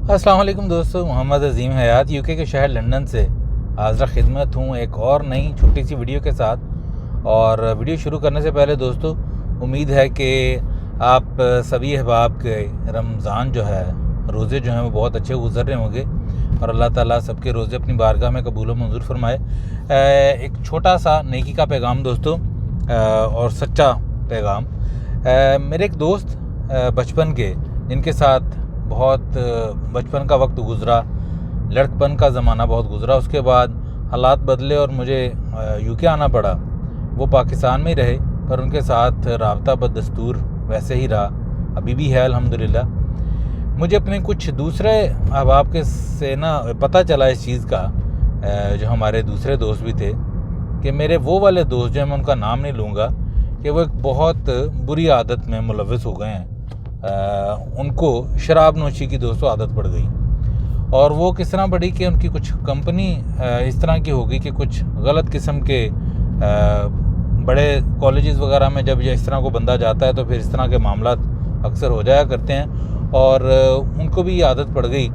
अस्सलाम वालेकुम दोस्तों, मोहम्मद अज़ीम हयात यूके के शहर लंदन से हाज़िर खिदमत हूँ एक और नई छोटी सी वीडियो के साथ। और वीडियो शुरू करने से पहले दोस्तों, उम्मीद है कि आप सभी अहबाब के रमज़ान जो है, रोज़े जो हैं वो बहुत अच्छे गुजर रहे होंगे और अल्लाह ताला सबके रोज़े अपनी बारगाह में कबूल व मंजूर फरमाए। एक छोटा सा नेकी का पैगाम दोस्तों, और सच्चा पैगाम। मेरे एक दोस्त बचपन के, जिनके साथ बहुत बचपन का वक्त गुज़रा, लड़कपन का ज़माना बहुत गुज़रा, उसके बाद हालात बदले और मुझे यूके आना पड़ा। वो पाकिस्तान में ही रहे पर उनके साथ राब्ता बदस्तूर वैसे ही रहा, अभी भी है अल्हम्दुलिल्लाह। मुझे अपने कुछ दूसरे अहबाब के से ना पता चला इस चीज़ का, जो हमारे दूसरे दोस्त भी थे, कि मेरे वो वाले दोस्त जो हैं, मैं उनका नाम नहीं लूँगा, कि वो एक बहुत बुरी आदत में मुलव्वस हो गए हैं। उनको शराब नोशी की दोस्तों आदत पड़ गई, और वो किस तरह पड़ी कि उनकी कुछ कंपनी इस तरह की हो गई कि कुछ गलत किस्म के बड़े कॉलेजेस वगैरह में जब ये इस तरह को बंदा जाता है तो फिर इस तरह के मामला अक्सर हो जाया करते हैं, और उनको भी ये आदत पड़ गई।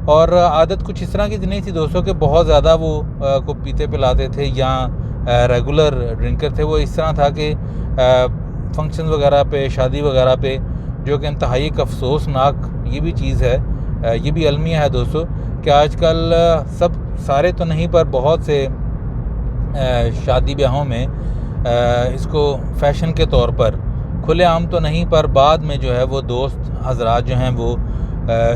और आदत कुछ इस तरह की नहीं थी दोस्तों कि बहुत ज़्यादा वो को पीते पिलाते थे या रेगुलर ड्रिंकर थे। वो इस तरह था कि फंक्शन वगैरह पे, शादी वगैरह पे, जो कि इंतहाई एक अफसोसनाक ये भी चीज़ है, ये भी अलमिया है दोस्तों, कि आजकल सब सारे तो नहीं पर बहुत से शादी ब्याहों में इसको फ़ैशन के तौर पर, खुलेआम तो नहीं पर बाद में जो है वो दोस्त हजरात जो हैं वो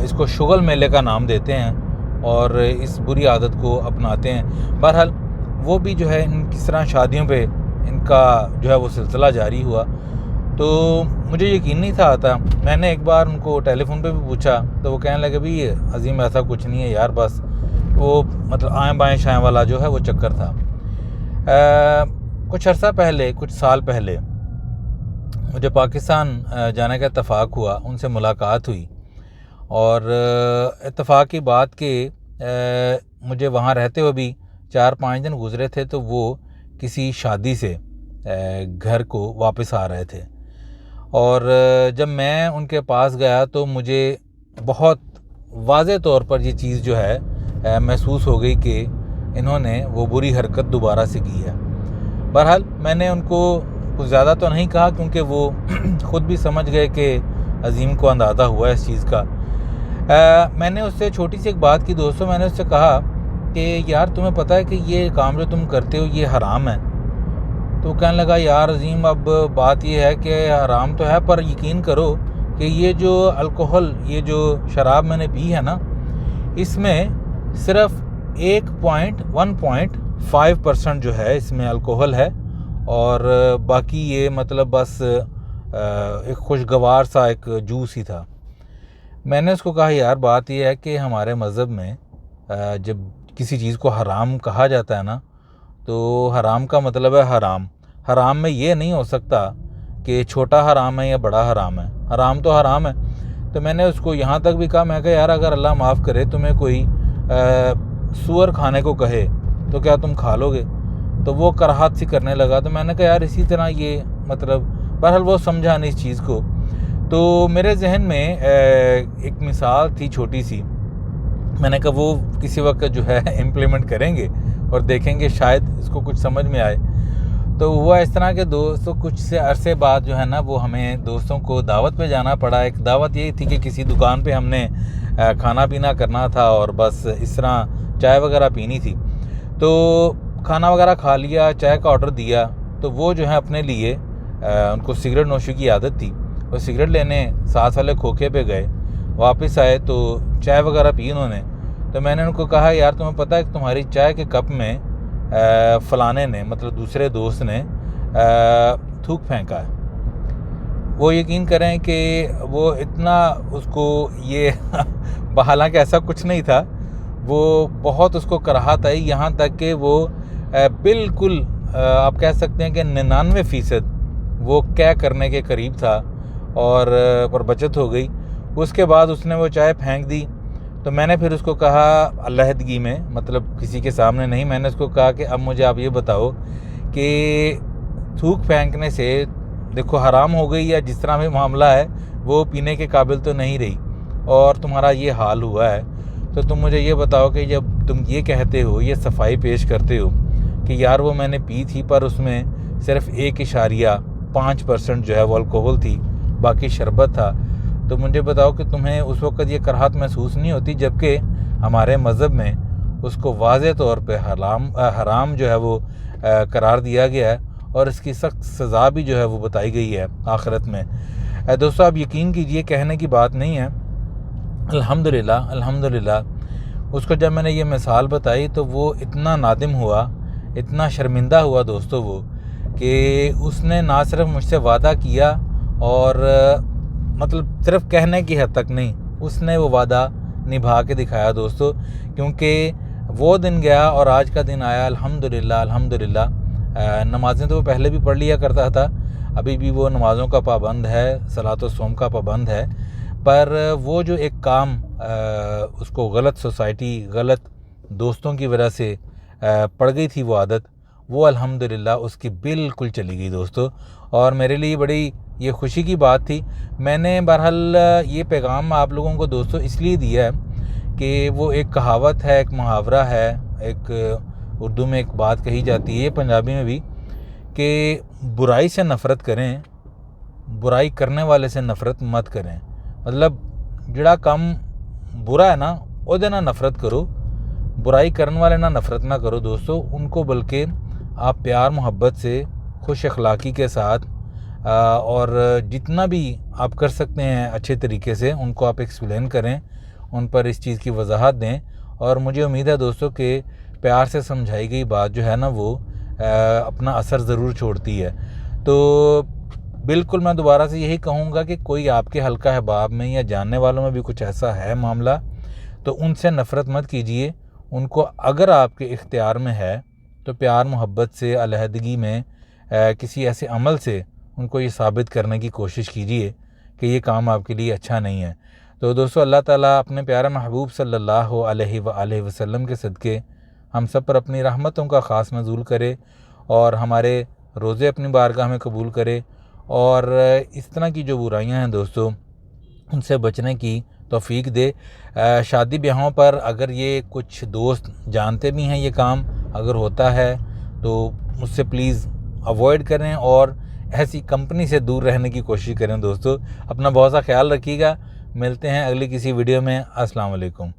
इसको शुगल मेले का नाम देते हैं और इस बुरी आदत को अपनाते हैं। बहरहाल वो भी जो है इन किस तरह शादियों पे इनका जो है वो सिलसिला जारी हुआ। तो मुझे यकीन नहीं था आता। मैंने एक बार उनको टेलीफोन पे भी पूछा तो वो कहने लगे, भाई अजीम ऐसा कुछ नहीं है यार, बस वो मतलब आएँ बाएँ शाएँ वाला जो है वो चक्कर था। कुछ अर्सा पहले, कुछ साल पहले मुझे पाकिस्तान जाने का इत्तेफाक हुआ, उनसे मुलाकात हुई, और इत्तेफाक की बात कि मुझे वहाँ रहते हुए भी 4-5 दिन गुजरे थे, तो वो किसी शादी से घर को वापस आ रहे थे। और जब मैं उनके पास गया तो मुझे बहुत वाज़े तौर पर ये चीज़ जो है महसूस हो गई कि इन्होंने वो बुरी हरकत दोबारा से की है। बहरहाल मैंने उनको कुछ ज़्यादा तो नहीं कहा, क्योंकि वो ख़ुद भी समझ गए कि अज़ीम को अंदाज़ा हुआ इस चीज़ का। मैंने उससे छोटी सी एक बात की दोस्तों, मैंने उससे कहा कि यार तुम्हें पता है कि ये काम जो तुम करते हो ये हराम है? तो कहने लगा, यार अज़ीम अब बात ये है कि हराम तो है, पर यकीन करो कि ये जो अल्कोहल, ये जो शराब मैंने पी है ना, इसमें सिर्फ 1.5% जो है इसमें अल्कोहल है, और बाकी ये मतलब बस एक खुशगवार सा एक जूस ही था। मैंने उसको कहा, यार बात ये है कि हमारे मज़हब में जब किसी चीज़ को हराम कहा जाता है ना, तो हराम का मतलब है हराम। हराम में ये नहीं हो सकता कि छोटा हराम है या बड़ा हराम है, हराम तो हराम है। तो मैंने उसको यहाँ तक भी कहा, मैं कहा यार अगर अल्लाह माफ़ करे तुम्हें कोई सूअर खाने को कहे तो क्या तुम खा लोगे? तो वो कराहत सी करने लगा। तो मैंने कहा यार इसी तरह ये मतलब, बहरहाल वो समझा नहीं इस चीज़ को। तो मेरे जहन में एक मिसाल थी छोटी सी, मैंने कहा वो किसी वक्त जो है इम्प्लीमेंट करेंगे और देखेंगे शायद इसको कुछ समझ में आए। तो हुआ इस तरह के दोस्तों, कुछ से अरसे बाद जो है ना वो हमें दोस्तों को दावत पे जाना पड़ा। एक दावत यही थी कि किसी दुकान पे हमने खाना पीना करना था और बस इस तरह चाय वगैरह पीनी थी। तो खाना वगैरह खा लिया, चाय का ऑर्डर दिया, तो वो जो है अपने लिए उनको सिगरेट नोशी की आदत थी, वो सिगरेट लेने साथ वाले खोखे पे गए। वापस आए तो चाय वगैरह पी उन्होंने। तो मैंने उनको कहा, यार तुम्हें पता है कि तुम्हारी चाय के कप में फ़लाने ने, मतलब दूसरे दोस्त ने थूक फेंका है। वो यकीन करें कि वो इतना उसको ये हालांकि ऐसा कुछ नहीं था, वो बहुत उसको कराहत आई, यहाँ तक कि वो बिल्कुल आप कह सकते हैं कि 99% वो क्या करने के करीब था, और पर बचत हो गई। उसके बाद उसने वो चाय फेंक दी। तो मैंने फिर उसको कहा अलहदगी में, मतलब किसी के सामने नहीं, मैंने उसको कहा कि अब मुझे आप ये बताओ कि थूक फेंकने से देखो हराम हो गई या जिस तरह भी मामला है वो पीने के काबिल तो नहीं रही। और तुम्हारा ये हाल हुआ है, तो तुम मुझे ये बताओ कि जब तुम ये कहते हो, ये सफाई पेश करते हो कि यार वो मैंने पी थी पर उसमें सिर्फ 1.5% जो है वो अल्कोहल थी, बाकी शरबत था, तो मुझे बताओ कि तुम्हें उस वक़्त ये कराहत महसूस नहीं होती, जबकि हमारे मज़हब में उसको वाज़े तौर पे हराम जो है वो करार दिया गया है और इसकी सख्त सज़ा भी जो है वो बताई गई है आखिरत में। दोस्तों आप यकीन कीजिए, कहने की बात नहीं है, अल्हम्दुलिल्लाह अल्हम्दुलिल्लाह उसको जब मैंने ये मिसाल बताई तो वो इतना नादिम हुआ, इतना शर्मिंदा हुआ दोस्तों वो, कि उसने ना सिर्फ मुझसे वादा किया और मतलब सिर्फ कहने की हद तक नहीं, उसने वो वादा निभा के दिखाया दोस्तों। क्योंकि वो दिन गया और आज का दिन आया, अल्हम्दुलिल्लाह अल्हम्दुलिल्लाह। नमाज़ें तो वो पहले भी पढ़ लिया करता था, अभी भी वो नमाज़ों का पाबंद है, सलात व सोम का पाबंद है, पर वो जो एक काम उसको गलत सोसाइटी, गलत दोस्तों की वजह से पड़ गई थी वो आदत, वो अल्हम्दुलिल्लाह उसकी बिल्कुल चली गई दोस्तों। और मेरे लिए बड़ी ये खुशी की बात थी। मैंने बहरहाल ये पैगाम आप लोगों को दोस्तों इसलिए दिया है कि वो एक कहावत है, एक मुहावरा है, एक उर्दू में एक बात कही जाती है, पंजाबी में भी, कि बुराई से नफ़रत करें, बुराई करने वाले से नफ़रत मत करें। मतलब जिहड़ा काम बुरा है ना उहदे नाल नफ़रत करो, बुराई करने वाले ना नफ़रत ना करो दोस्तों, उनको बल्कि आप प्यार मोहब्बत से, खुश अखलाक़ी के साथ और जितना भी आप कर सकते हैं अच्छे तरीके से उनको आप एक्सप्लेन करें, उन पर इस चीज़ की वजाहत दें। और मुझे उम्मीद है दोस्तों कि प्यार से समझाई गई बात जो है ना वो अपना असर ज़रूर छोड़ती है। तो बिल्कुल मैं दोबारा से यही कहूँगा कि कोई आपके हल्का अहबाब में या जानने वालों में भी कुछ ऐसा है मामला, तो उनसे नफ़रत मत कीजिए। उनको अगर आपके इख्तियार में है तो प्यार मोहब्बत से, अलहदगी में किसी ऐसे अमल से उनको ये साबित करने की कोशिश कीजिए कि ये काम आपके लिए अच्छा नहीं है। तो दोस्तों अल्लाह ताला अपने प्यारे महबूब सल्लल्लाहु अलैहि वसल्लम के सदक़े हम सब पर अपनी रहमतों का ख़ास नज़ूल करे और हमारे रोज़े अपनी बारगाह में कबूल करे, और इस तरह की जो बुराइयां हैं दोस्तों उनसे बचने की तौफीक दे। शादी ब्याहों पर अगर ये कुछ दोस्त जानते भी हैं ये काम अगर होता है तो मुझसे प्लीज़ अवॉइड करें और ऐसी कंपनी से दूर रहने की कोशिश करें दोस्तों। अपना बहुत सा ख्याल रखिएगा। मिलते हैं अगली किसी वीडियो में। अस्सलाम वालेकुम।